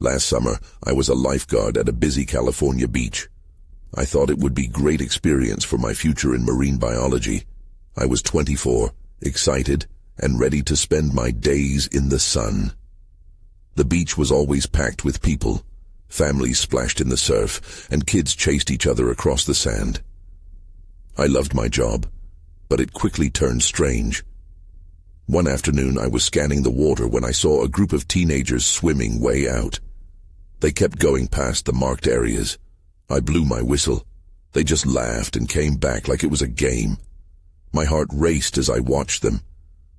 Last summer, I was a lifeguard at a busy California beach. I thought it would be a great experience for my future in marine biology. I was 24, excited, and ready to spend my days in the sun. The beach was always packed with people. Families splashed in the surf, and kids chased each other across the sand. I loved my job, but it quickly turned strange. One afternoon, I was scanning the water when I saw a group of teenagers swimming way out. They kept going past the marked areas. I blew my whistle. They just laughed and came back like it was a game. My heart raced as I watched them.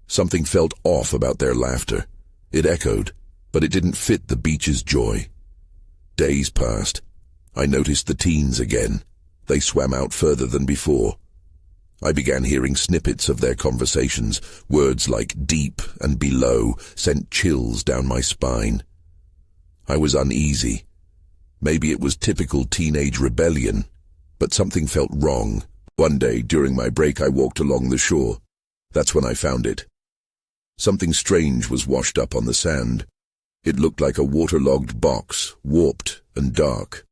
Something felt off about their laughter. It echoed, but it didn't fit the beach's joy. Days passed. I noticed the teens again. They swam out further than before. I began hearing snippets of their conversations. Words like deep and below sent chills down my spine. I was uneasy. Maybe it was typical teenage rebellion, but something felt wrong. One day, during my break, I walked along the shore. That's when I found it. Something strange was washed up on the sand. It looked like a waterlogged box, warped and dark.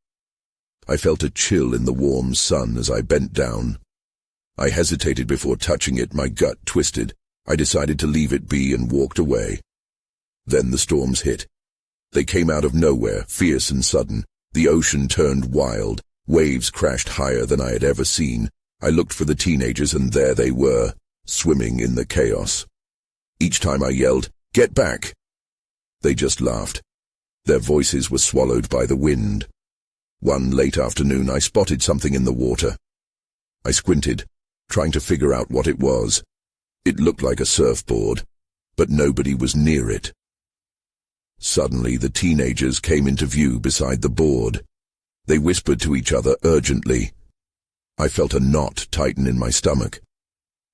I felt a chill in the warm sun as I bent down. I hesitated before touching it, my gut twisted. I decided to leave it be and walked away. Then the storms hit. They came out of nowhere, fierce and sudden. The ocean turned wild. Waves crashed higher than I had ever seen. I looked for the teenagers, and there they were, swimming in the chaos. Each time I yelled, "Get back!" they just laughed. Their voices were swallowed by the wind. One late afternoon, I spotted something in the water. I squinted, trying to figure out what it was. It looked like a surfboard, but nobody was near it. Suddenly, the teenagers came into view beside the board. They whispered to each other urgently. I felt a knot tighten in my stomach.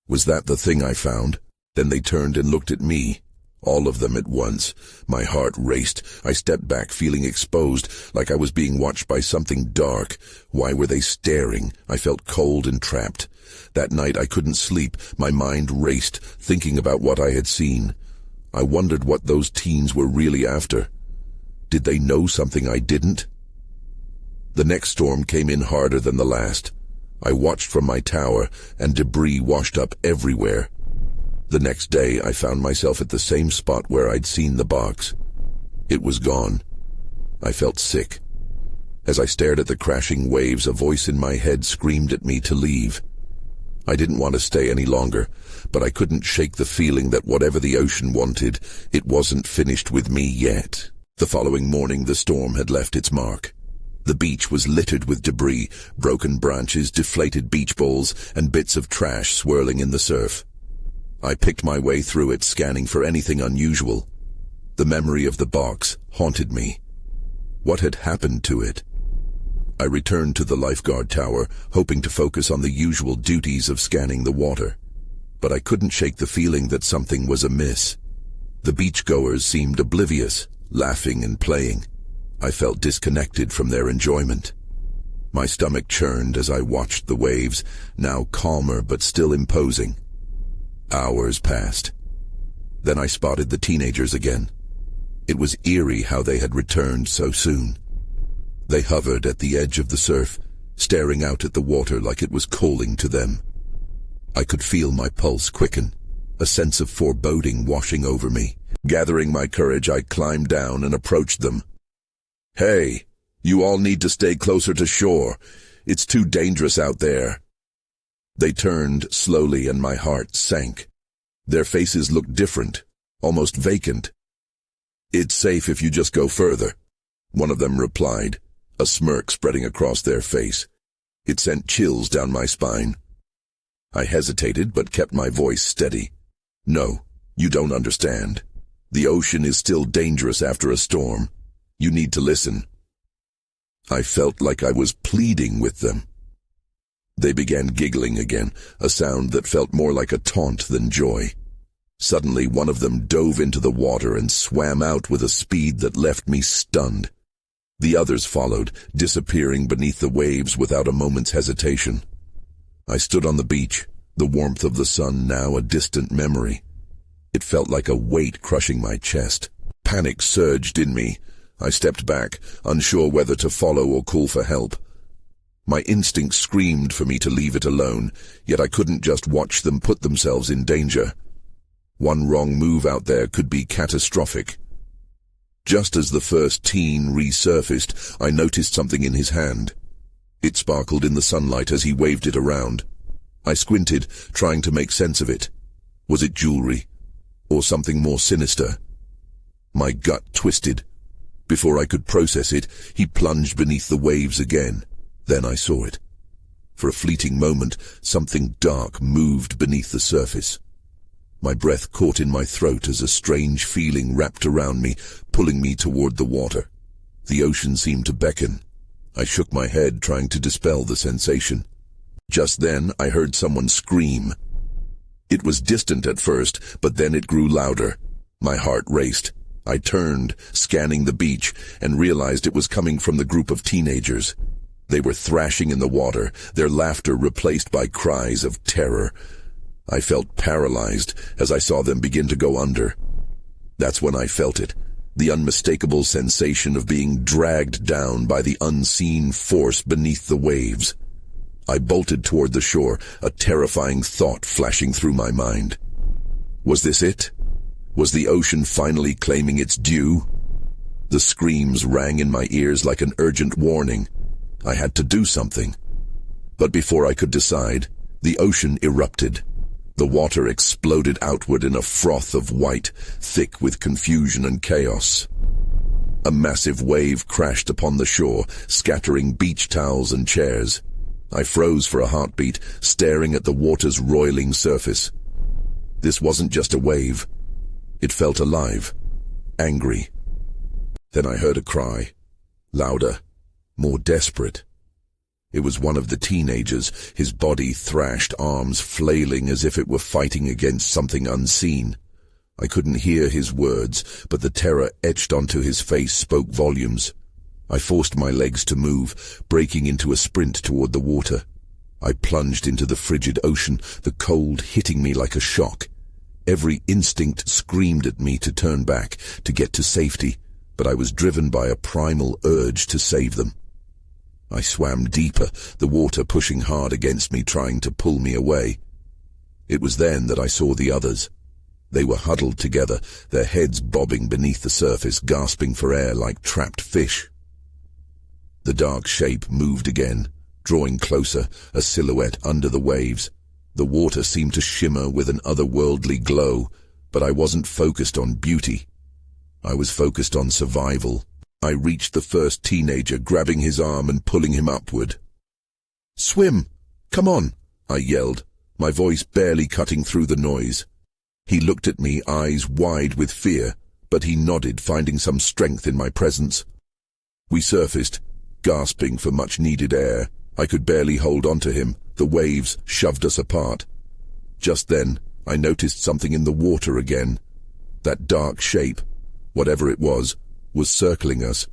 Was that the thing I found? Then they turned and looked at me, all of them at once. My heart raced. I stepped back, feeling exposed, like I was being watched by something dark. Why were they staring? I felt cold and trapped. That night I couldn't sleep. My mind raced, thinking about what I had seen. I wondered what those teens were really after. Did they know something I didn't? The next storm came in harder than the last. I watched from my tower, and debris washed up everywhere. The next day, I found myself at the same spot where I'd seen the box. It was gone. I felt sick. As I stared at the crashing waves, a voice in my head screamed at me to leave. I didn't want to stay any longer, but I couldn't shake the feeling that whatever the ocean wanted, it wasn't finished with me yet. The following morning, the storm had left its mark. The beach was littered with debris, broken branches, deflated beach balls, and bits of trash swirling in the surf. I picked my way through it, scanning for anything unusual. The memory of the box haunted me. What had happened to it? I returned to the lifeguard tower, hoping to focus on the usual duties of scanning the water. But I couldn't shake the feeling that something was amiss. The beachgoers seemed oblivious, laughing and playing. I felt disconnected from their enjoyment. My stomach churned as I watched the waves, now calmer but still imposing. Hours passed. Then I spotted the teenagers again. It was eerie how they had returned so soon. They hovered at the edge of the surf, staring out at the water like it was calling to them. I could feel my pulse quicken, a sense of foreboding washing over me. Gathering my courage, I climbed down and approached them. "Hey, you all need to stay closer to shore. It's too dangerous out there." They turned slowly and my heart sank. Their faces looked different, almost vacant. "It's safe if you just go further," one of them replied, a smirk spreading across their face. It sent chills down my spine. I hesitated but kept my voice steady. "No, you don't understand. The ocean is still dangerous after a storm. You need to listen." I felt like I was pleading with them. They began giggling again, a sound that felt more like a taunt than joy. Suddenly, one of them dove into the water and swam out with a speed that left me stunned. The others followed, disappearing beneath the waves without a moment's hesitation. I stood on the beach, the warmth of the sun now a distant memory. It felt like a weight crushing my chest. Panic surged in me. I stepped back, unsure whether to follow or call for help. My instinct screamed for me to leave it alone, yet I couldn't just watch them put themselves in danger. One wrong move out there could be catastrophic. Just as the first teen resurfaced, I noticed something in his hand. It sparkled in the sunlight as he waved it around. I squinted, trying to make sense of it. Was it jewelry? Or something more sinister? My gut twisted. Before I could process it, he plunged beneath the waves again. Then I saw it. For a fleeting moment, something dark moved beneath the surface. My breath caught in my throat as a strange feeling wrapped around me, pulling me toward the water. The ocean seemed to beckon. I shook my head, trying to dispel the sensation. Just then, I heard someone scream. It was distant at first, but then it grew louder. My heart raced. I turned, scanning the beach, and realized it was coming from the group of teenagers. They were thrashing in the water, their laughter replaced by cries of terror. I felt paralyzed as I saw them begin to go under. That's when I felt it, the unmistakable sensation of being dragged down by the unseen force beneath the waves. I bolted toward the shore, a terrifying thought flashing through my mind. Was this it? Was the ocean finally claiming its due? The screams rang in my ears like an urgent warning. I had to do something. But before I could decide, the ocean erupted. The water exploded outward in a froth of white, thick with confusion and chaos. A massive wave crashed upon the shore, scattering beach towels and chairs. I froze for a heartbeat, staring at the water's roiling surface. This wasn't just a wave. It felt alive, angry. Then I heard a cry, louder, more desperate. It was one of the teenagers, his body thrashed, arms flailing as if it were fighting against something unseen. I couldn't hear his words, but the terror etched onto his face spoke volumes. I forced my legs to move, breaking into a sprint toward the water. I plunged into the frigid ocean, the cold hitting me like a shock. Every instinct screamed at me to turn back, to get to safety, but I was driven by a primal urge to save them. I swam deeper, the water pushing hard against me, trying to pull me away. It was then that I saw the others. They were huddled together, their heads bobbing beneath the surface, gasping for air like trapped fish. The dark shape moved again, drawing closer, a silhouette under the waves. The water seemed to shimmer with an otherworldly glow, but I wasn't focused on beauty. I was focused on survival. I reached the first teenager, grabbing his arm and pulling him upward. "Swim! Come on!" I yelled, my voice barely cutting through the noise. He looked at me, eyes wide with fear, but he nodded, finding some strength in my presence. We surfaced, gasping for much-needed air. I could barely hold on to him. The waves shoved us apart. Just then, I noticed something in the water again. That dark shape, whatever it was circling us.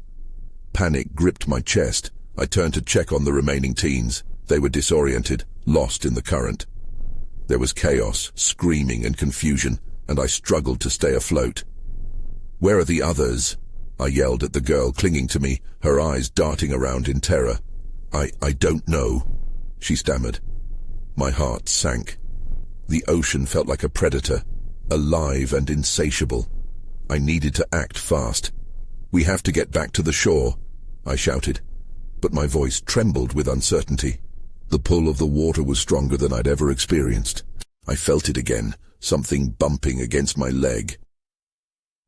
Panic gripped my chest. I turned to check on the remaining teens. They were disoriented, lost in the current. There was chaos, screaming and confusion, and I struggled to stay afloat. "Where are the others?" I yelled at the girl clinging to me, her eyes darting around in terror. I don't know," she stammered. My heart sank. The ocean felt like a predator, alive and insatiable. I needed to act fast. "We have to get back to the shore," I shouted, but my voice trembled with uncertainty. The pull of the water was stronger than I'd ever experienced. I felt it again, something bumping against my leg.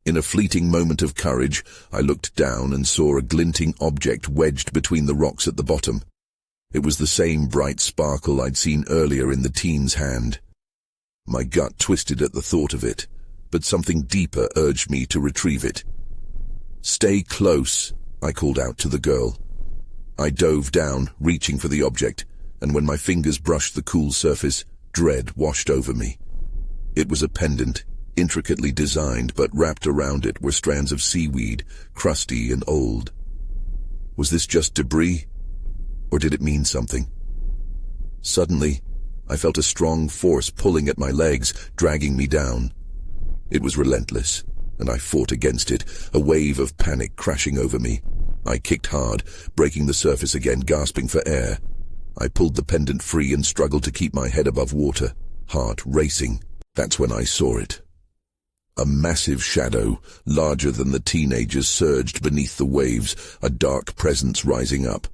In a fleeting moment of courage, I looked down and saw a glinting object wedged between the rocks at the bottom. It was the same bright sparkle I'd seen earlier in the teen's hand. My gut twisted at the thought of it, but something deeper urged me to retrieve it. "Stay close," I called out to the girl. I dove down, reaching for the object, and when my fingers brushed the cool surface, dread washed over me. It was a pendant, intricately designed, but wrapped around it were strands of seaweed, crusty and old. Was this just debris, or did it mean something? Suddenly, I felt a strong force pulling at my legs, dragging me down. It was relentless, and I fought against it, a wave of panic crashing over me. I kicked hard, breaking the surface again, gasping for air. I pulled the pendant free and struggled to keep my head above water, heart racing. That's when I saw it. A massive shadow, larger than the teenagers, surged beneath the waves, a dark presence rising up.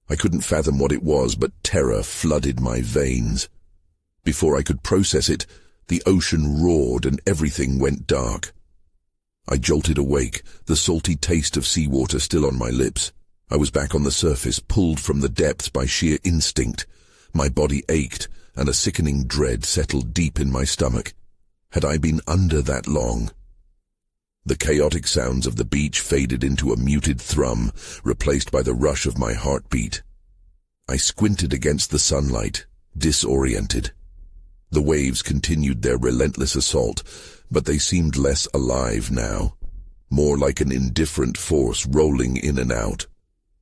I couldn't fathom what it was, but terror flooded my veins. Before I could process it, the ocean roared and everything went dark. I jolted awake, the salty taste of seawater still on my lips. I was back on the surface, pulled from the depths by sheer instinct. My body ached, and a sickening dread settled deep in my stomach. Had I been under that long? The chaotic sounds of the beach faded into a muted thrum, replaced by the rush of my heartbeat. I squinted against the sunlight, disoriented. The waves continued their relentless assault, but they seemed less alive now, more like an indifferent force rolling in and out.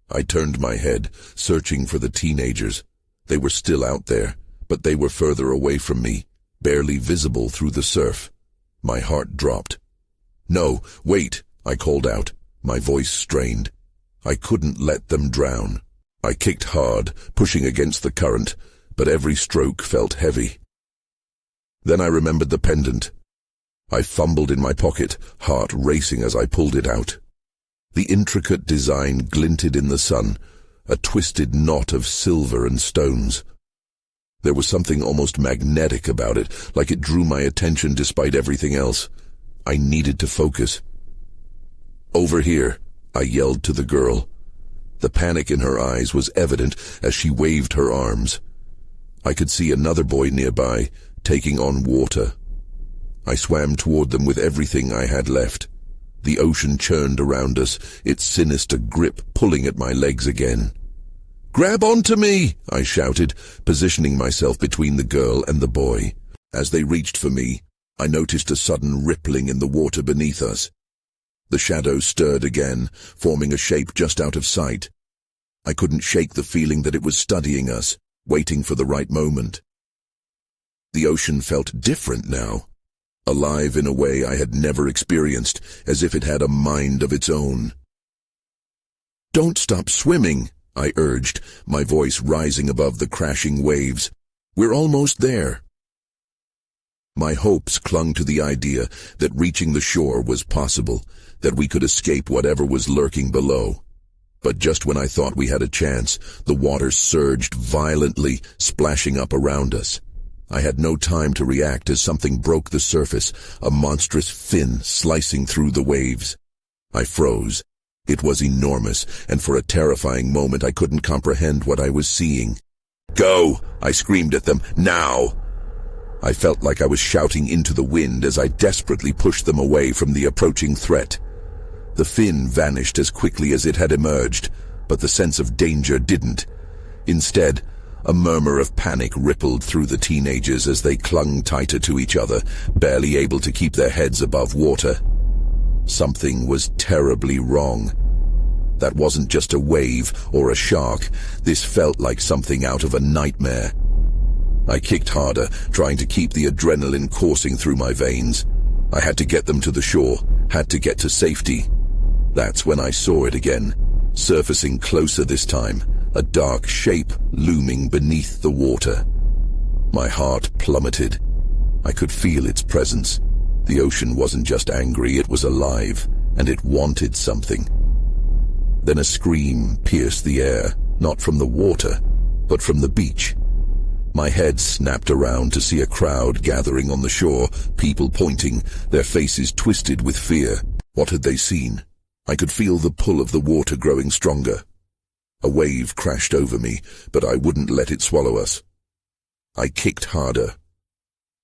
I turned my head, searching for the teenagers. They were still out there, but they were further away from me, barely visible through the surf. My heart dropped. "No, wait," I called out, my voice strained. I couldn't let them drown. I kicked hard, pushing against the current, but every stroke felt heavy. Then I remembered the pendant. I fumbled in my pocket, heart racing as I pulled it out. The intricate design glinted in the sun, a twisted knot of silver and stones. There was something almost magnetic about it, like it drew my attention despite everything else. I needed to focus. "Over here," I yelled to the girl. The panic in her eyes was evident as she waved her arms. I could see another boy nearby, taking on water. I swam toward them with everything I had left. The ocean churned around us, its sinister grip pulling at my legs again. "Grab onto me!" I shouted, positioning myself between the girl and the boy. As they reached for me, I noticed a sudden rippling in the water beneath us. The shadow stirred again, forming a shape just out of sight. I couldn't shake the feeling that it was studying us, waiting for the right moment. The ocean felt different now, alive in a way I had never experienced, as if it had a mind of its own. "Don't stop swimming," I urged, my voice rising above the crashing waves. "We're almost there." My hopes clung to the idea that reaching the shore was possible, that we could escape whatever was lurking below. But just when I thought we had a chance, the water surged violently, splashing up around us. I had no time to react as something broke the surface, a monstrous fin slicing through the waves. I froze. It was enormous, and for a terrifying moment I couldn't comprehend what I was seeing. "Go!" I screamed at them. "Now!" I felt like I was shouting into the wind as I desperately pushed them away from the approaching threat. The fin vanished as quickly as it had emerged, but the sense of danger didn't. Instead, a murmur of panic rippled through the teenagers as they clung tighter to each other, barely able to keep their heads above water. Something was terribly wrong. That wasn't just a wave or a shark. This felt like something out of a nightmare. I kicked harder, trying to keep the adrenaline coursing through my veins. I had to get them to the shore, had to get to safety. That's when I saw it again, surfacing closer this time, a dark shape looming beneath the water. My heart plummeted. I could feel its presence. The ocean wasn't just angry, it was alive, and it wanted something. Then a scream pierced the air, not from the water, but from the beach. My head snapped around to see a crowd gathering on the shore, people pointing, their faces twisted with fear. What had they seen? I could feel the pull of the water growing stronger. A wave crashed over me, but I wouldn't let it swallow us. I kicked harder.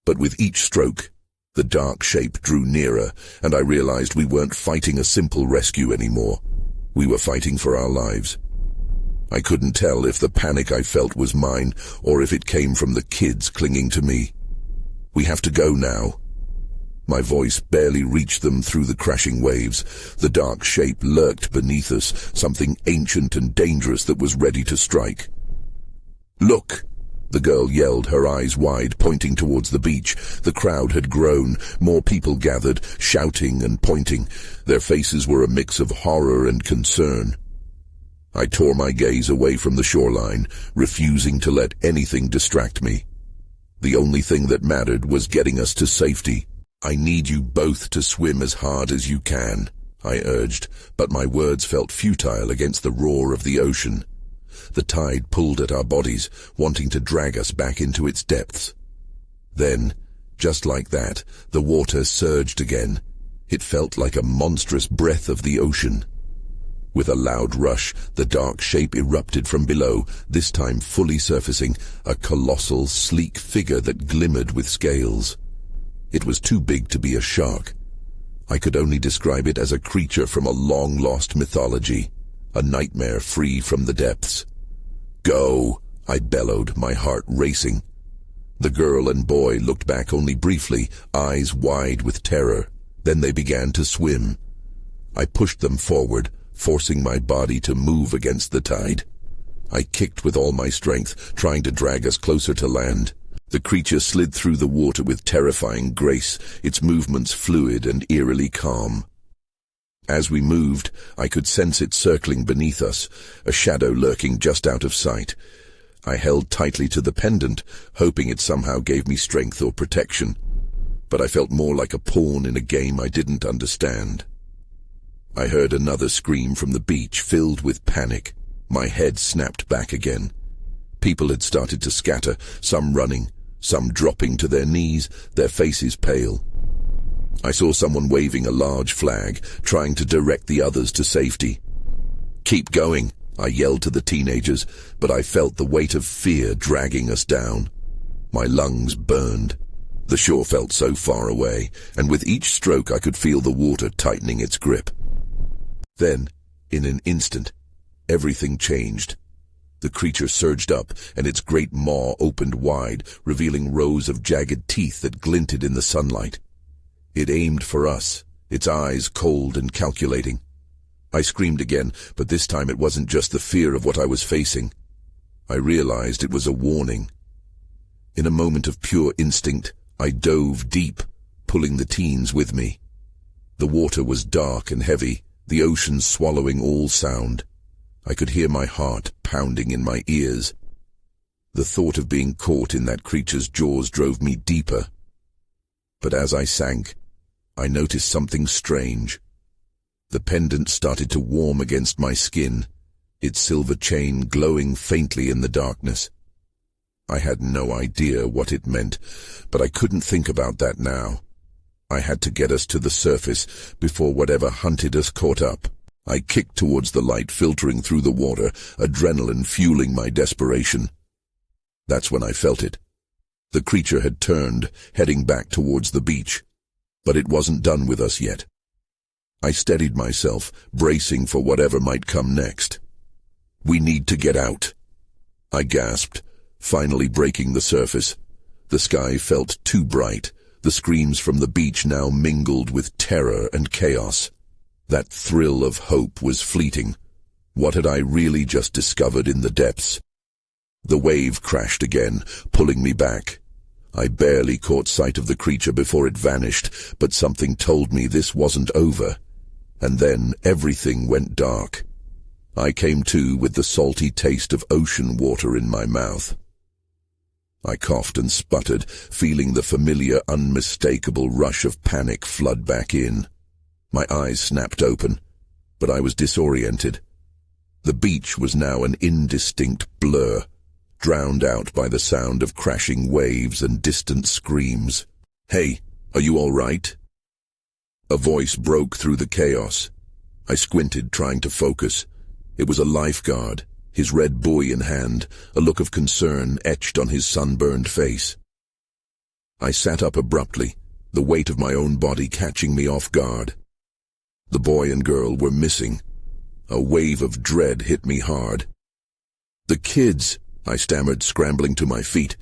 But with each stroke, the dark shape drew nearer, and I realized we weren't fighting a simple rescue anymore. We were fighting for our lives. I couldn't tell if the panic I felt was mine, or if it came from the kids clinging to me. "We have to go now." My voice barely reached them through the crashing waves. The dark shape lurked beneath us, something ancient and dangerous that was ready to strike. "Look!" The girl yelled, her eyes wide, pointing towards the beach. The crowd had grown. More people gathered, shouting and pointing. Their faces were a mix of horror and concern. I tore my gaze away from the shoreline, refusing to let anything distract me. The only thing that mattered was getting us to safety. "I need you both to swim as hard as you can," I urged, but my words felt futile against the roar of the ocean. The tide pulled at our bodies, wanting to drag us back into its depths. Then, just like that, the water surged again. It felt like a monstrous breath of the ocean. With a loud rush, the dark shape erupted from below, this time fully surfacing, a colossal, sleek figure that glimmered with scales. It was too big to be a shark. I could only describe it as a creature from a long-lost mythology, a nightmare free from the depths. "Go!" I bellowed, my heart racing. The girl and boy looked back only briefly, eyes wide with terror. Then they began to swim. I pushed them forward, forcing my body to move against the tide. I kicked with all my strength, trying to drag us closer to land. The creature slid through the water with terrifying grace, its movements fluid and eerily calm. As we moved, I could sense it circling beneath us, a shadow lurking just out of sight. I held tightly to the pendant, hoping it somehow gave me strength or protection. But I felt more like a pawn in a game I didn't understand. I heard another scream from the beach, filled with panic. My head snapped back again. People had started to scatter, some running, some dropping to their knees, their faces pale. I saw someone waving a large flag, trying to direct the others to safety. "Keep going," I yelled to the teenagers, but I felt the weight of fear dragging us down. My lungs burned. The shore felt so far away, and with each stroke I could feel the water tightening its grip. Then, in an instant, everything changed. The creature surged up, and its great maw opened wide, revealing rows of jagged teeth that glinted in the sunlight. It aimed for us, its eyes cold and calculating. I screamed again, but this time it wasn't just the fear of what I was facing. I realized it was a warning. In a moment of pure instinct, I dove deep, pulling the teens with me. The water was dark and heavy, the ocean swallowing all sound. I could hear my heart pounding in my ears. The thought of being caught in that creature's jaws drove me deeper. But as I sank, I noticed something strange. The pendant started to warm against my skin, its silver chain glowing faintly in the darkness. I had no idea what it meant, but I couldn't think about that now. I had to get us to the surface before whatever hunted us caught up. I kicked towards the light filtering through the water, adrenaline fueling my desperation. That's when I felt it. The creature had turned, heading back towards the beach. But it wasn't done with us yet. I steadied myself, bracing for whatever might come next. "We need to get out," I gasped, finally breaking the surface. The sky felt too bright, the screams from the beach now mingled with terror and chaos. That thrill of hope was fleeting. What had I really just discovered in the depths? The wave crashed again, pulling me back. I barely caught sight of the creature before it vanished, but something told me this wasn't over. And then everything went dark. I came to with the salty taste of ocean water in my mouth. I coughed and sputtered, feeling the familiar, unmistakable rush of panic flood back in. My eyes snapped open, but I was disoriented. The beach was now an indistinct blur, drowned out by the sound of crashing waves and distant screams. "Hey, are you all right?" A voice broke through the chaos. I squinted, trying to focus. It was a lifeguard, his red buoy in hand, a look of concern etched on his sunburned face. I sat up abruptly, the weight of my own body catching me off guard. The boy and girl were missing. A wave of dread hit me hard. "The kids," I stammered, scrambling to my feet.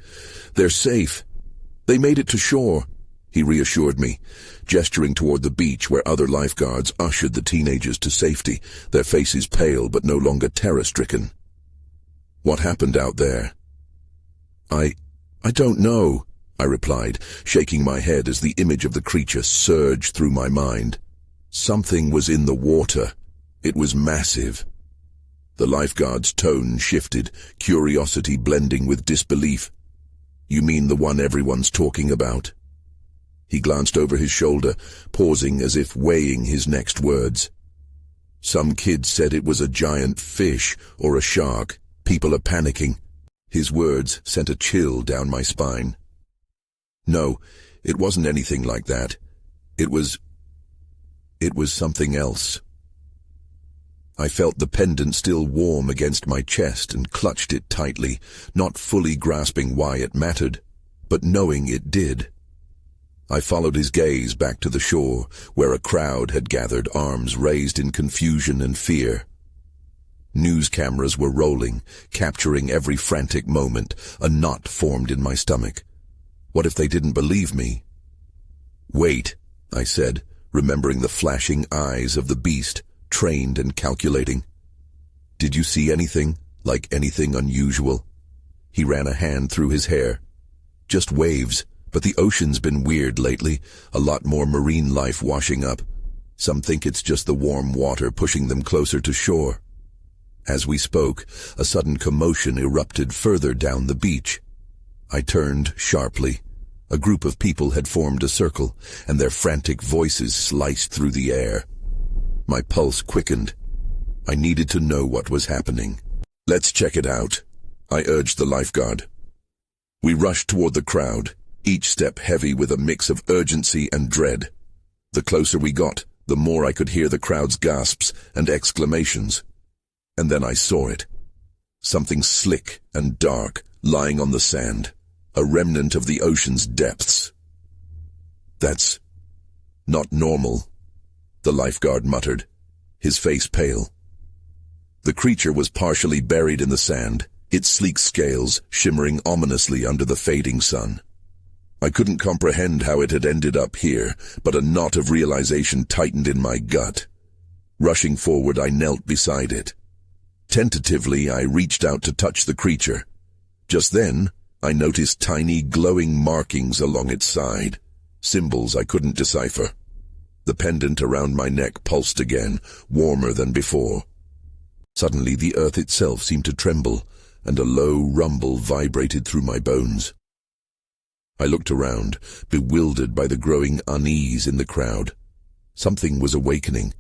"They're safe. They made it to shore," he reassured me, gesturing toward the beach where other lifeguards ushered the teenagers to safety, their faces pale but no longer terror-stricken. "What happened out there?" I don't know, I replied, shaking my head as the image of the creature surged through my mind. Something was in the water. It was massive. The lifeguard's tone shifted, curiosity blending with disbelief. You mean the one everyone's talking about? He glanced over his shoulder, pausing as if weighing his next words. Some kids said it was a giant fish or a shark. People are panicking. His words sent a chill down my spine. No, it wasn't anything like that. It was something else. I felt the pendant still warm against my chest and clutched it tightly, not fully grasping why it mattered, but knowing it did. I followed his gaze back to the shore, where a crowd had gathered, arms raised in confusion and fear. News cameras were rolling, capturing every frantic moment. A knot formed in my stomach. What if they didn't believe me? Wait, I said, remembering the flashing eyes of the beast, trained and calculating. Did you see anything, like anything unusual? He ran a hand through his hair. Just waves, but the ocean's been weird lately, a lot more marine life washing up. Some think it's just the warm water pushing them closer to shore. As we spoke, a sudden commotion erupted further down the beach. I turned sharply. A group of people had formed a circle, and their frantic voices sliced through the air. My pulse quickened. I needed to know what was happening. Let's check it out, I urged the lifeguard. We rushed toward the crowd, each step heavy with a mix of urgency and dread. The closer we got, the more I could hear the crowd's gasps and exclamations. And then I saw it. Something slick and dark, lying on the sand, a remnant of the ocean's depths. That's not normal, the lifeguard muttered, his face pale. The creature was partially buried in the sand, its sleek scales shimmering ominously under the fading sun. I couldn't comprehend how it had ended up here, but a knot of realization tightened in my gut. Rushing forward, I knelt beside it. Tentatively, I reached out to touch the creature. Just then, I noticed tiny glowing markings along its side, symbols I couldn't decipher. The pendant around my neck pulsed again, warmer than before. Suddenly, the earth itself seemed to tremble, and a low rumble vibrated through my bones. I looked around, bewildered by the growing unease in the crowd. Something was awakening.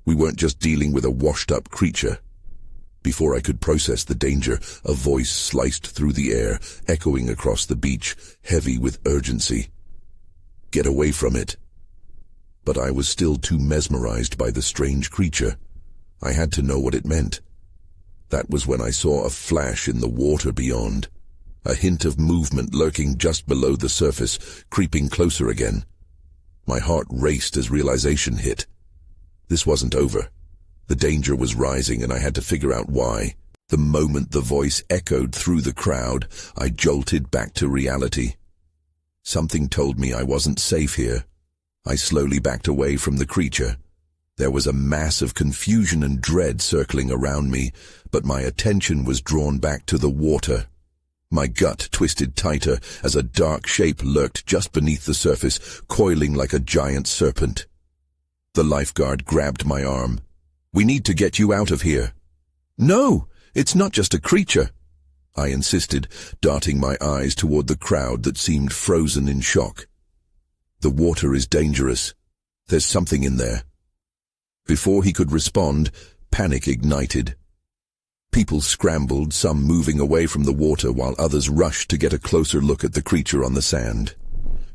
We weren't just dealing with a washed-up creature. Before I could process the danger, a voice sliced through the air, echoing across the beach, heavy with urgency. Get away from it. But I was still too mesmerized by the strange creature. I had to know what it meant. That was when I saw a flash in the water beyond. A hint of movement lurking just below the surface, creeping closer again. My heart raced as realization hit. This wasn't over. The danger was rising, and I had to figure out why. The moment the voice echoed through the crowd, I jolted back to reality. Something told me I wasn't safe here. I slowly backed away from the creature. There was a mass of confusion and dread circling around me, but my attention was drawn back to the water. My gut twisted tighter as a dark shape lurked just beneath the surface, coiling like a giant serpent. The lifeguard grabbed my arm. We need to get you out of here. No, it's not just a creature, I insisted, darting my eyes toward the crowd that seemed frozen in shock. The water is dangerous. There's something in there. Before he could respond, panic ignited. People scrambled, some moving away from the water while others rushed to get a closer look at the creature on the sand.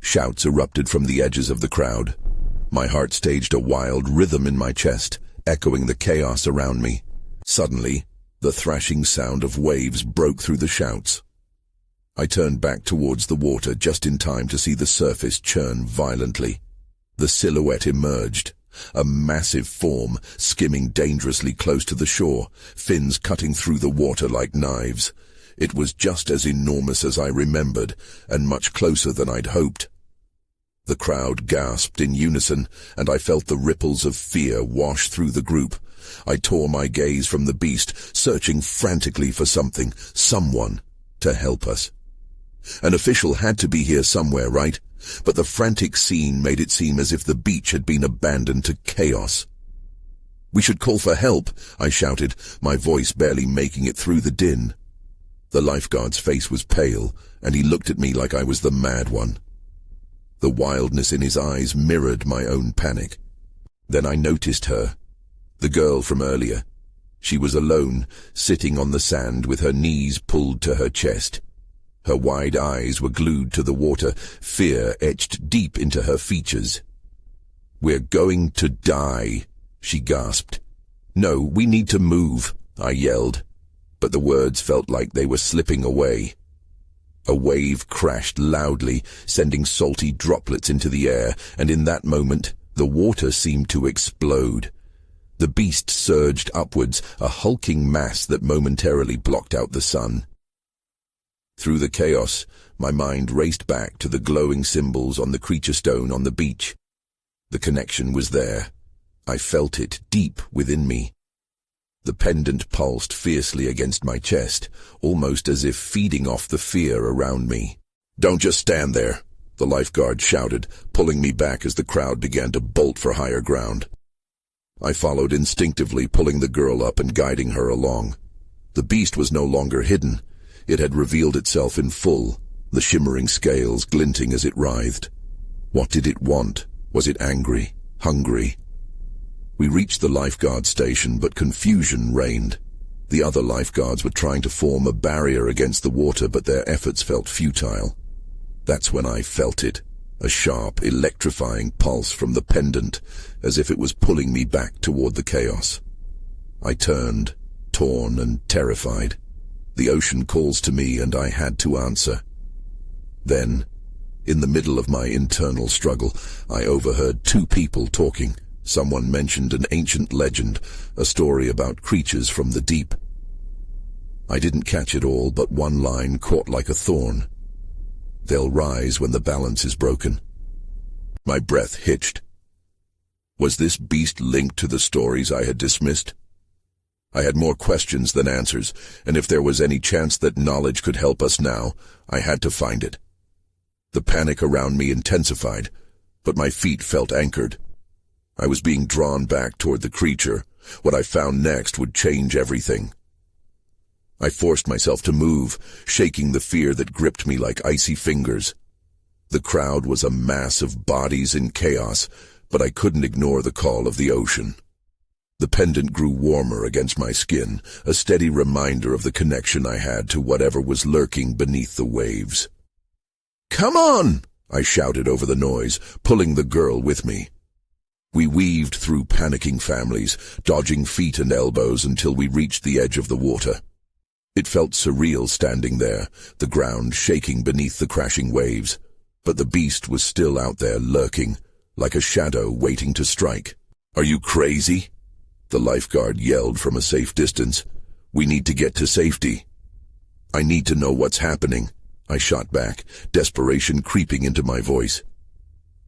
Shouts erupted from the edges of the crowd. My heart staged a wild rhythm in my chest, echoing the chaos around me. Suddenly, the thrashing sound of waves broke through the shouts. I turned back towards the water just in time to see the surface churn violently. The silhouette emerged, a massive form skimming dangerously close to the shore, fins cutting through the water like knives. It was just as enormous as I remembered, and much closer than I'd hoped. The crowd gasped in unison, and I felt the ripples of fear wash through the group. I tore my gaze from the beast, searching frantically for something, someone, to help us. An official had to be here somewhere, right? But the frantic scene made it seem as if the beach had been abandoned to chaos. "We should call for help," I shouted, my voice barely making it through the din. The lifeguard's face was pale, and he looked at me like I was the mad one. The wildness in his eyes mirrored my own panic. Then I noticed her, the girl from earlier. She was alone, sitting on the sand with her knees pulled to her chest. Her wide eyes were glued to the water, fear etched deep into her features. "We're going to die," she gasped. "No, we need to move," I yelled, but the words felt like they were slipping away. A wave crashed loudly, sending salty droplets into the air, and in that moment, the water seemed to explode. The beast surged upwards, a hulking mass that momentarily blocked out the sun. Through the chaos, my mind raced back to the glowing symbols on the creature stone on the beach. The connection was there. I felt it deep within me. The pendant pulsed fiercely against my chest, almost as if feeding off the fear around me. "Don't just stand there," the lifeguard shouted, pulling me back as the crowd began to bolt for higher ground. I followed instinctively, pulling the girl up and guiding her along. The beast was no longer hidden. It had revealed itself in full, the shimmering scales glinting as it writhed. What did it want? Was it angry? Hungry? We reached the lifeguard station, but confusion reigned. The other lifeguards were trying to form a barrier against the water, but their efforts felt futile. That's when I felt it, a sharp, electrifying pulse from the pendant, as if it was pulling me back toward the chaos. I turned, torn and terrified. The ocean calls to me, and I had to answer. Then, in the middle of my internal struggle, I overheard two people talking. Someone mentioned an ancient legend, a story about creatures from the deep. I didn't catch it all, but one line caught like a thorn. "They'll rise when the balance is broken." My breath hitched. Was this beast linked to the stories I had dismissed? I had more questions than answers, and if there was any chance that knowledge could help us now, I had to find it. The panic around me intensified, but my feet felt anchored. I was being drawn back toward the creature. What I found next would change everything. I forced myself to move, shaking the fear that gripped me like icy fingers. The crowd was a mass of bodies in chaos, but I couldn't ignore the call of the ocean. The pendant grew warmer against my skin, a steady reminder of the connection I had to whatever was lurking beneath the waves. "Come on!" I shouted over the noise, pulling the girl with me. We weaved through panicking families, dodging feet and elbows until we reached the edge of the water. It felt surreal standing there, the ground shaking beneath the crashing waves, but the beast was still out there lurking, like a shadow waiting to strike. "Are you crazy?" the lifeguard yelled from a safe distance. "We need to get to safety." "I need to know what's happening," I shot back, desperation creeping into my voice.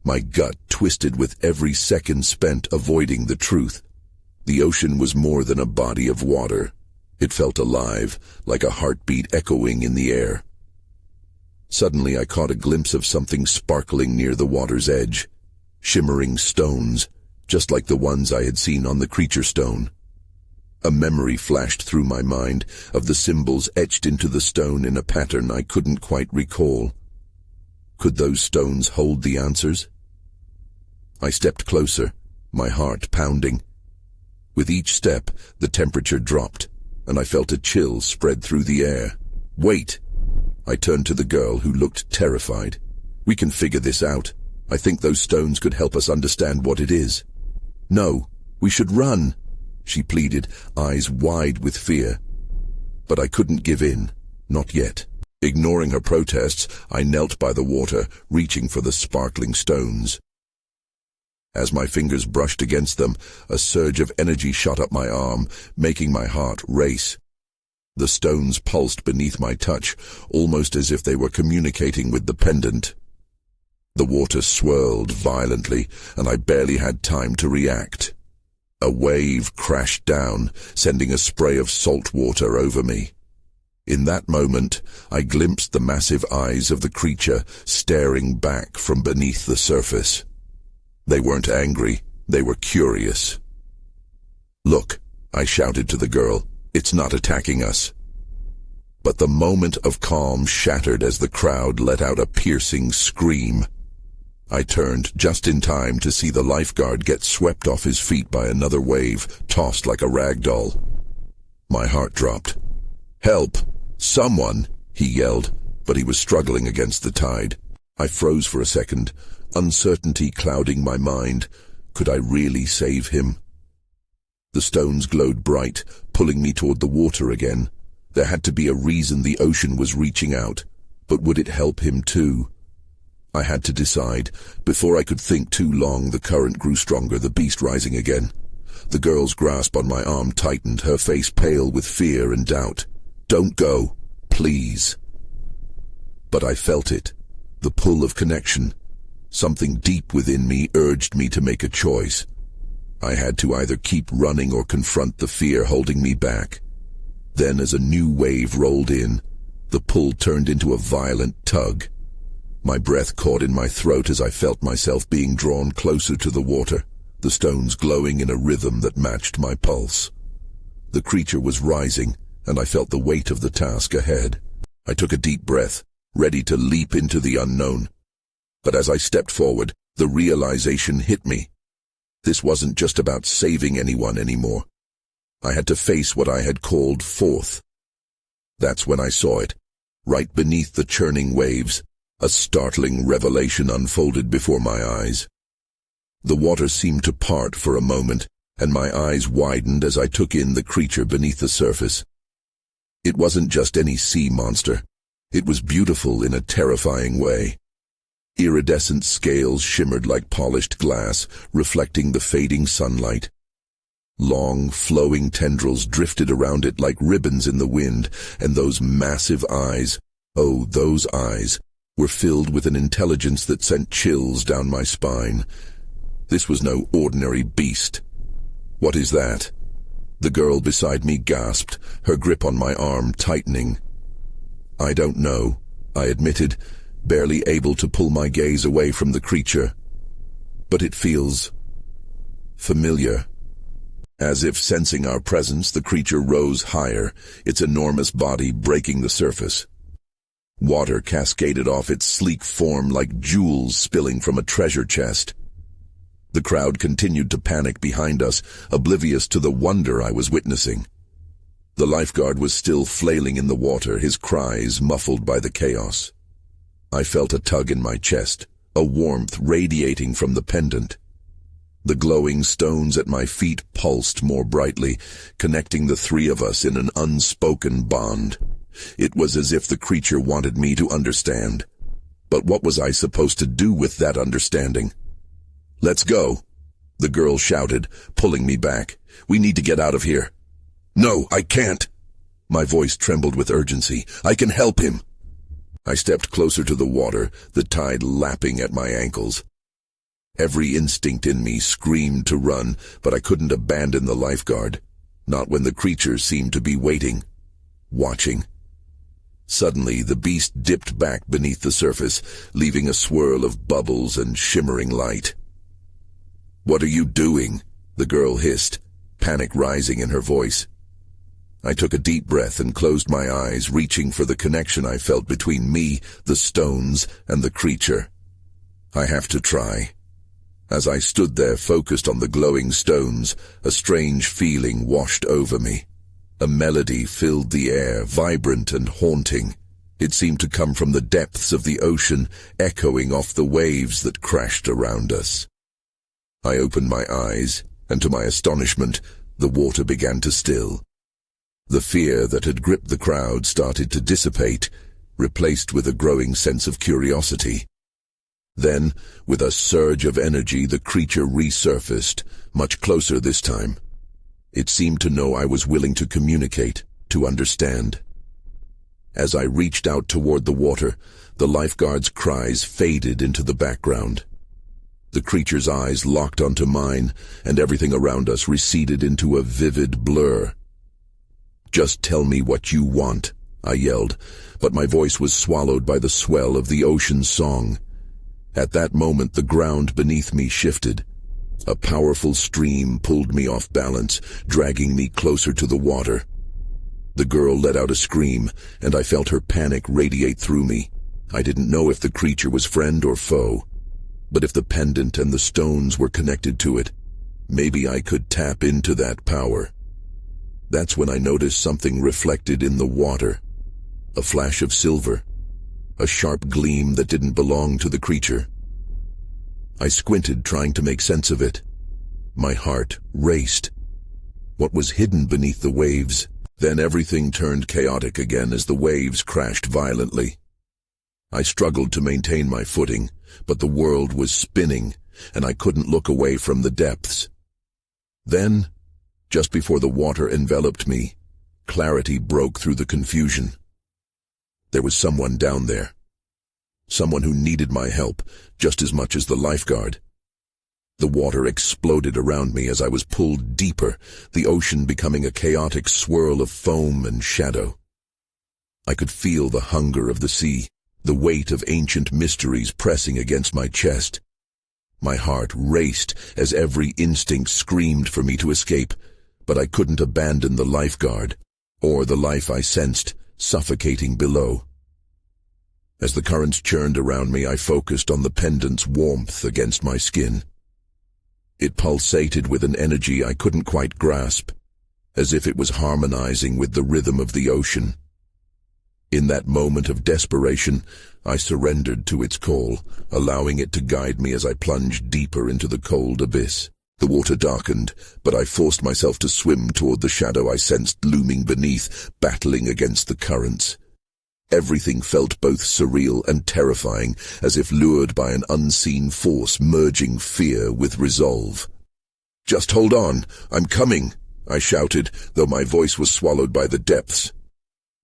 My gut twisted with every second spent avoiding the truth. The ocean was more than a body of water. It felt alive, like a heartbeat echoing in the air. Suddenly I caught a glimpse of something sparkling near the water's edge. Shimmering stones, just like the ones I had seen on the creature stone. A memory flashed through my mind of the symbols etched into the stone in a pattern I couldn't quite recall. Could those stones hold the answers? I stepped closer, my heart pounding. With each step, the temperature dropped, and I felt a chill spread through the air. "Wait!" I turned to the girl, who looked terrified. "We can figure this out. I think those stones could help us understand what it is." "No, we should run," she pleaded, eyes wide with fear. But I couldn't give in, not yet. Ignoring her protests, I knelt by the water, reaching for the sparkling stones. As my fingers brushed against them, a surge of energy shot up my arm, making my heart race. The stones pulsed beneath my touch, almost as if they were communicating with the pendant. The water swirled violently, and I barely had time to react. A wave crashed down, sending a spray of salt water over me. In that moment, I glimpsed the massive eyes of the creature staring back from beneath the surface. They weren't angry, they were curious. "Look," I shouted to the girl, "it's not attacking us." But the moment of calm shattered as the crowd let out a piercing scream. I turned just in time to see the lifeguard get swept off his feet by another wave, tossed like a rag doll. My heart dropped. "Help! Someone!" he yelled, but he was struggling against the tide. I froze for a second, uncertainty clouding my mind. Could I really save him? The stones glowed bright, pulling me toward the water again. There had to be a reason the ocean was reaching out, but would it help him too? I had to decide. Before I could think too long, the current grew stronger, the beast rising again. The girl's grasp on my arm tightened, her face pale with fear and doubt. "Don't go, please." But I felt it, the pull of connection. Something deep within me urged me to make a choice. I had to either keep running or confront the fear holding me back. Then, as a new wave rolled in, the pull turned into a violent tug. My breath caught in my throat as I felt myself being drawn closer to the water, the stones glowing in a rhythm that matched my pulse. The creature was rising, and I felt the weight of the task ahead. I took a deep breath, ready to leap into the unknown. But as I stepped forward, the realization hit me. This wasn't just about saving anyone anymore. I had to face what I had called forth. That's when I saw it, right beneath the churning waves. A startling revelation unfolded before my eyes. The water seemed to part for a moment, and my eyes widened as I took in the creature beneath the surface. It wasn't just any sea monster. It was beautiful in a terrifying way. Iridescent scales shimmered like polished glass, reflecting the fading sunlight. Long, flowing tendrils drifted around it like ribbons in the wind, and those massive eyes, oh, those eyes, were filled with an intelligence that sent chills down my spine. This was no ordinary beast. "What is that?" The girl beside me gasped, her grip on my arm tightening. "I don't know," I admitted, barely able to pull my gaze away from the creature. "But it feels familiar." As if sensing our presence, the creature rose higher, its enormous body breaking the surface. Water cascaded off its sleek form like jewels spilling from a treasure chest. The crowd continued to panic behind us, oblivious to the wonder I was witnessing. The lifeguard was still flailing in the water, his cries muffled by the chaos. I felt a tug in my chest, a warmth radiating from the pendant. The glowing stones at my feet pulsed more brightly, connecting the three of us in an unspoken bond. It was as if the creature wanted me to understand. But what was I supposed to do with that understanding? "Let's go," the girl shouted, pulling me back. "We need to get out of here." "No, I can't." My voice trembled with urgency. "I can help him." I stepped closer to the water, the tide lapping at my ankles. Every instinct in me screamed to run, but I couldn't abandon the lifeguard, not when the creature seemed to be waiting, watching. Suddenly, the beast dipped back beneath the surface, leaving a swirl of bubbles and shimmering light. "What are you doing?" the girl hissed, panic rising in her voice. I took a deep breath and closed my eyes, reaching for the connection I felt between me, the stones, and the creature. I have to try. As I stood there focused on the glowing stones, a strange feeling washed over me. A melody filled the air, vibrant and haunting. It seemed to come from the depths of the ocean, echoing off the waves that crashed around us. I opened my eyes, and to my astonishment, the water began to still. The fear that had gripped the crowd started to dissipate, replaced with a growing sense of curiosity. Then, with a surge of energy, the creature resurfaced, much closer this time. It seemed to know I was willing to communicate, to understand. As I reached out toward the water, the lifeguard's cries faded into the background. The creature's eyes locked onto mine, and everything around us receded into a vivid blur. "Just tell me what you want," I yelled, but my voice was swallowed by the swell of the ocean's song. At that moment, the ground beneath me shifted. A powerful stream pulled me off balance, dragging me closer to the water. The girl let out a scream, and I felt her panic radiate through me. I didn't know if the creature was friend or foe, but if the pendant and the stones were connected to it, maybe I could tap into that power. That's when I noticed something reflected in the water. A flash of silver. A sharp gleam that didn't belong to the creature. I squinted, trying to make sense of it. My heart raced. What was hidden beneath the waves? Then everything turned chaotic again as the waves crashed violently. I struggled to maintain my footing, but the world was spinning, and I couldn't look away from the depths. Then, just before the water enveloped me, clarity broke through the confusion. There was someone down there. Someone who needed my help just as much as the lifeguard. The water exploded around me as I was pulled deeper, the ocean becoming a chaotic swirl of foam and shadow. I could feel the hunger of the sea, the weight of ancient mysteries pressing against my chest. My heart raced as every instinct screamed for me to escape, but I couldn't abandon the lifeguard, or the life I sensed suffocating below. As the currents churned around me, I focused on the pendant's warmth against my skin. It pulsated with an energy I couldn't quite grasp, as if it was harmonizing with the rhythm of the ocean. In that moment of desperation, I surrendered to its call, allowing it to guide me as I plunged deeper into the cold abyss. The water darkened, but I forced myself to swim toward the shadow I sensed looming beneath, battling against the currents. Everything felt both surreal and terrifying, as if lured by an unseen force merging fear with resolve. "Just hold on, I'm coming," I shouted, though my voice was swallowed by the depths.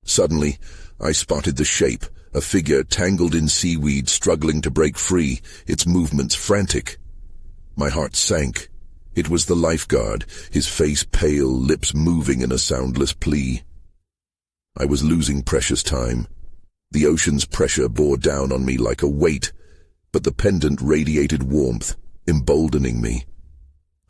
Suddenly, I spotted the shape, a figure tangled in seaweed struggling to break free, its movements frantic. My heart sank. It was the lifeguard, his face pale, lips moving in a soundless plea. I was losing precious time. The ocean's pressure bore down on me like a weight, but the pendant radiated warmth, emboldening me.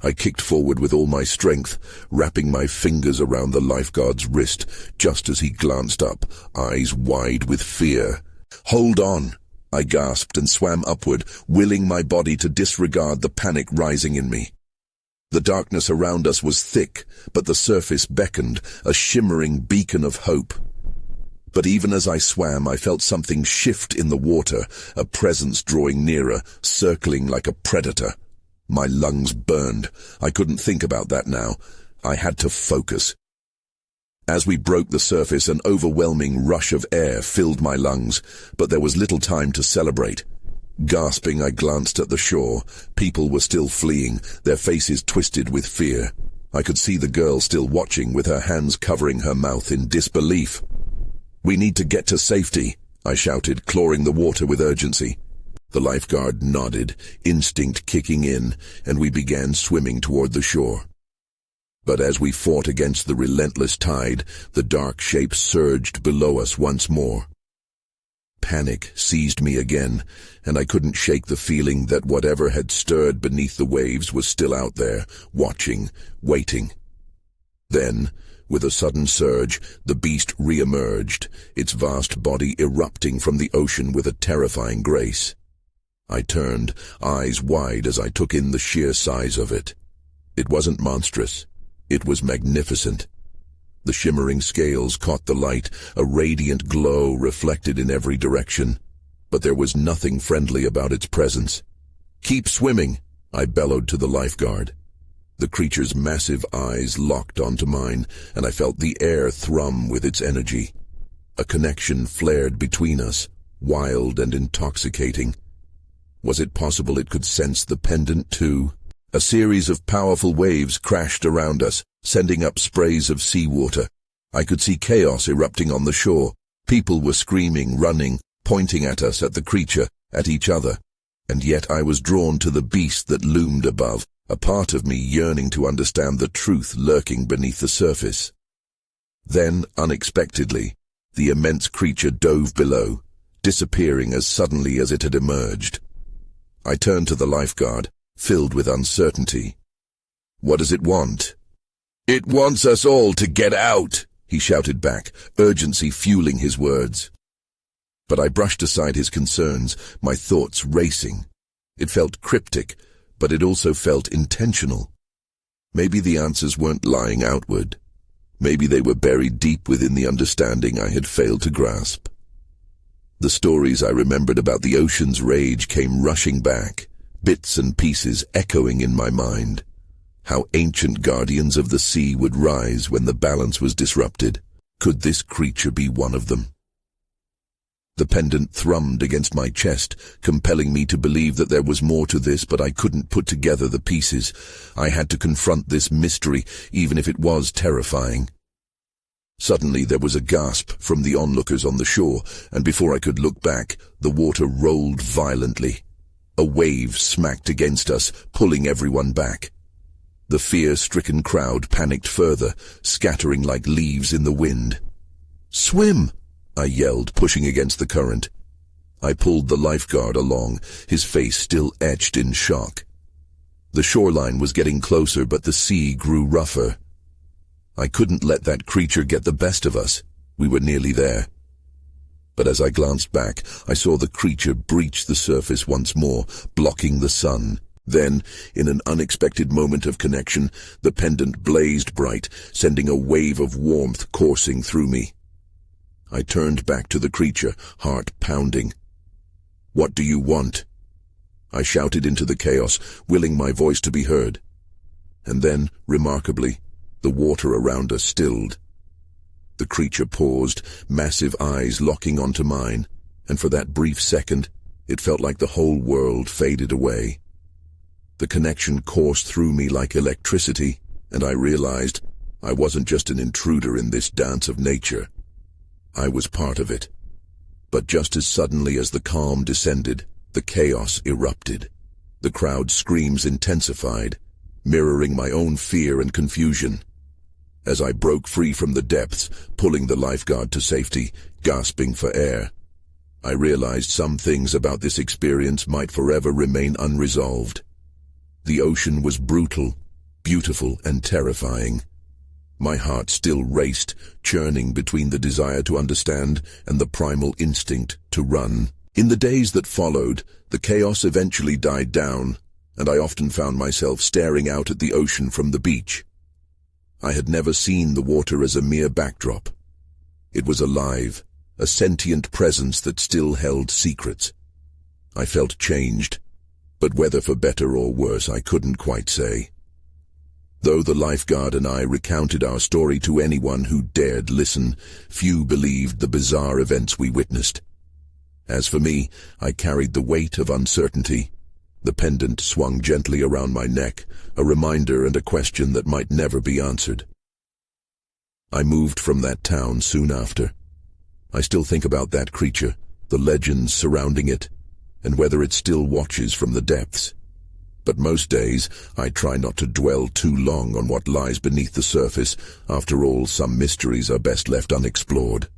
I kicked forward with all my strength, wrapping my fingers around the lifeguard's wrist just as he glanced up, eyes wide with fear. "Hold on," I gasped and swam upward, willing my body to disregard the panic rising in me. The darkness around us was thick, but the surface beckoned, a shimmering beacon of hope. But even as I swam, I felt something shift in the water, a presence drawing nearer, circling like a predator. My lungs burned. I couldn't think about that now. I had to focus. As we broke the surface, an overwhelming rush of air filled my lungs, but there was little time to celebrate. Gasping, I glanced at the shore. People were still fleeing, their faces twisted with fear. I could see the girl still watching, with her hands covering her mouth in disbelief. "We need to get to safety," I shouted, clawing the water with urgency. The lifeguard nodded, instinct kicking in, and we began swimming toward the shore. But as we fought against the relentless tide, the dark shape surged below us once more. Panic seized me again, and I couldn't shake the feeling that whatever had stirred beneath the waves was still out there, watching, waiting. Then, with a sudden surge, the beast re-emerged, its vast body erupting from the ocean with a terrifying grace. I turned, eyes wide as I took in the sheer size of it. It wasn't monstrous. It was magnificent. The shimmering scales caught the light, a radiant glow reflected in every direction. But there was nothing friendly about its presence. "Keep swimming," I bellowed to the lifeguard. The creature's massive eyes locked onto mine, and I felt the air thrum with its energy. A connection flared between us, wild and intoxicating. Was it possible it could sense the pendant too? A series of powerful waves crashed around us, sending up sprays of seawater. I could see chaos erupting on the shore. People were screaming, running, pointing at us, at the creature, at each other. And yet I was drawn to the beast that loomed above, a part of me yearning to understand the truth lurking beneath the surface. Then, unexpectedly, The immense creature dove below, disappearing as suddenly as it had emerged. I turned to the lifeguard, filled with uncertainty. "What does it want?" "It wants us all to get out," he shouted back, urgency fueling his words. But I brushed aside his concerns, my thoughts racing. It felt cryptic, but it also felt intentional. Maybe the answers weren't lying outward. Maybe they were buried deep within the understanding I had failed to grasp. The stories I remembered about the ocean's rage came rushing back, bits and pieces echoing in my mind. How ancient guardians of the sea would rise when the balance was disrupted. Could this creature be one of them? The pendant thrummed against my chest, compelling me to believe that there was more to this, but I couldn't put together the pieces. I had to confront this mystery, even if it was terrifying. Suddenly there was a gasp from the onlookers on the shore, and before I could look back, the water rolled violently. A wave smacked against us, pulling everyone back. The fear-stricken crowd panicked further, scattering like leaves in the wind. "Swim!" I yelled, pushing against the current. I pulled the lifeguard along, his face still etched in shock. The shoreline was getting closer, but the sea grew rougher. I couldn't let that creature get the best of us. We were nearly there. But as I glanced back, I saw the creature breach the surface once more, blocking the sun. Then, in an unexpected moment of connection, the pendant blazed bright, sending a wave of warmth coursing through me. I turned back to the creature, heart pounding. "What do you want?" I shouted into the chaos, willing my voice to be heard. And then, remarkably, the water around us stilled. The creature paused, massive eyes locking onto mine, and for that brief second, it felt like the whole world faded away. The connection coursed through me like electricity, and I realized I wasn't just an intruder in this dance of nature. I was part of it. But just as suddenly as the calm descended, the chaos erupted. The crowd's screams intensified, mirroring my own fear and confusion. As I broke free from the depths, pulling the lifeguard to safety, gasping for air, I realized some things about this experience might forever remain unresolved. The ocean was brutal, beautiful, and terrifying. My heart still raced, churning between the desire to understand and the primal instinct to run. In the days that followed, the chaos eventually died down, and I often found myself staring out at the ocean from the beach. I had never seen the water as a mere backdrop. It was alive, a sentient presence that still held secrets. I felt changed, but whether for better or worse I couldn't quite say. Though the lifeguard and I recounted our story to anyone who dared listen, few believed the bizarre events we witnessed. As for me, I carried the weight of uncertainty. The pendant swung gently around my neck, a reminder and a question that might never be answered. I moved from that town soon after. I still think about that creature, the legends surrounding it, and whether it still watches from the depths. But most days, I try not to dwell too long on what lies beneath the surface. After all, some mysteries are best left unexplored.